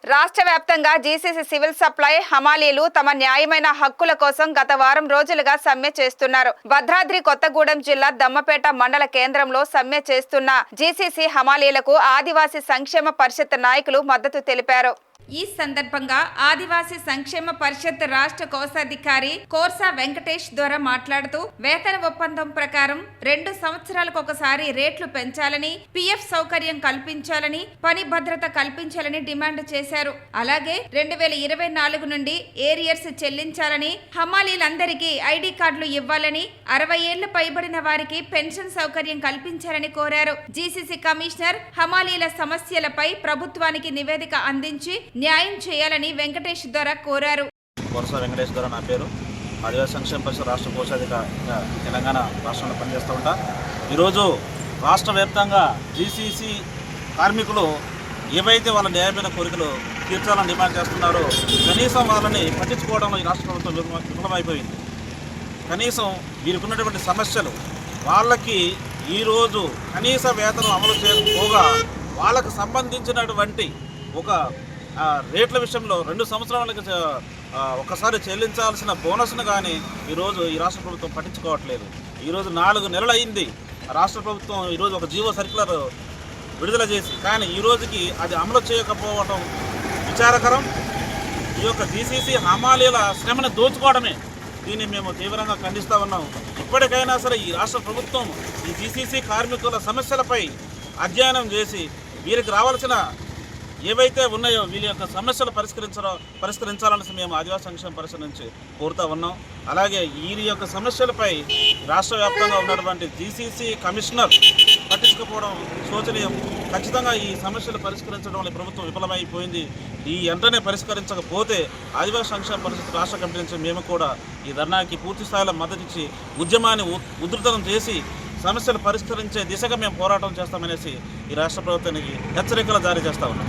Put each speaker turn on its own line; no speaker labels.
రాష్ట్ర వ్యాప్తంగా GCC civil supply హమాలీలు తమ న్యాయమైన హక్కుల కోసం గత వారం రోజులుగా సమ్మె చేస్తున్నారు. భద్రాద్రి కొత్తగూడెం జిల్లా దమ్మపేట మండల కేంద్రంలో సమ్మె చేస్తున్న జీసీసీ హమాలీలకు ఆదివాసీ సంక్షేమ పరిషత్ నాయకులు మద్దతు తెలిపారు. ఈ సందర్భంగా ఆదివాసీ సంక్షేమ పరిషత్ రాష్ట్ర కోశాధికారి కోర్సా వెంకటేష్ ద్వారా మాట్లాడుతూ వేతన ఒప్పందం ప్రకారం 2 సంవత్సరాలకు ఒకసారి రేట్లు పెంచాలని, పిఎఫ్ సౌకర్యం కల్పించాలని, పని భద్రత కల్పించాలని డిమాండ్ చేశారు. అలాగే 2024 నుండి ఏరియర్స్ చెల్లించాలని, హమాలీలందరికీ ఐడి కార్డులు ఇవ్వాలని, 60 ఏళ్లు పైబడిన వారికి పెన్షన్ సౌకర్యం కల్పించాలని కోరారు. జీసీసీ కమిషనర్ హమాలీల సమస్యలపై ప్రభుత్వానికి నివేదిక అందించి న్యాయం చేయాలని వెంకటేష్ ద్వారా కోరారు.
కోర్సా వెంకటేష్ ద్వారా నా పేరు. ఆదివాసీ సంక్షేమ పరిషత్ రాష్ట్ర కోశాధికారిగా తెలంగాణ రాష్ట్రంలో పనిచేస్తూ ఉంటా. ఈరోజు రాష్ట్ర వ్యాప్తంగా జీసీసీ కార్మికులు ఏవైతే వాళ్ళ న్యాయమైన కోరికలు తీర్చాలని డిమాండ్ చేస్తున్నారో కనీసం వాళ్ళని పట్టించుకోవడంలో ఈ రాష్ట్ర ప్రభుత్వం విఫలమైపోయింది. కనీసం వీరికి ఉన్నటువంటి సమస్యలు వాళ్ళకి ఈరోజు కనీస వేతనం అమలు చేయకపోగా వాళ్ళకు సంబంధించినటువంటి ఒక రేట్ల విషయంలో 2 సంవత్సరాలకి ఒకసారి చెల్లించాల్సిన బోనస్ను కానీ ఈరోజు ఈ రాష్ట్ర ప్రభుత్వం పట్టించుకోవట్లేదు. ఈరోజు 4 నెలలు అయింది రాష్ట్ర ప్రభుత్వం ఈరోజు ఒక జీవో సర్క్యులర్ విడుదల చేసి, కానీ ఈ రోజుకి అది అమలు చేయకపోవడం విచారకరం. ఈ యొక్క జీసీసీ హమాలీల శ్రమను దోచుకోవడమే. దీన్ని మేము తీవ్రంగా ఖండిస్తూ ఉన్నాం. ఇప్పటికైనా సరే ఈ రాష్ట్ర ప్రభుత్వం ఈ జీసీసీ కార్మికుల సమస్యలపై అధ్యయనం చేసి వీరికి రావాల్సిన ఏవైతే ఉన్నాయో వీళ్ళ యొక్క సమస్యలు పరిష్కరించాలని మేము ఆదివాసీ సంక్షేమ పరిషత్ నుంచి కోరుతూ ఉన్నాం. అలాగే వీరి యొక్క సమస్యలపై రాష్ట్ర వ్యాప్తంగా ఉన్నటువంటి జీసీసీ కమిషనర్ పట్టించుకోవడం శోచనీయం. ఖచ్చితంగా ఈ సమస్యలు పరిష్కరించడంలో ప్రభుత్వం విఫలమైపోయింది. ఈ వెంటనే పరిష్కరించకపోతే ఆదివాసీ సంక్షేమ పరిషత్ రాష్ట్ర కమిటీ నుంచి మేము కూడా ఈ ధర్నాకి పూర్తి స్థాయిలో మద్దతిచ్చి ఉద్యమాన్ని ఉధృతం చేసి సమస్యలు పరిష్కరించే దిశగా మేము పోరాటం చేస్తామనేసి ఈ రాష్ట్ర ప్రభుత్వానికి హెచ్చరికలు జారీ చేస్తా ఉన్నాం.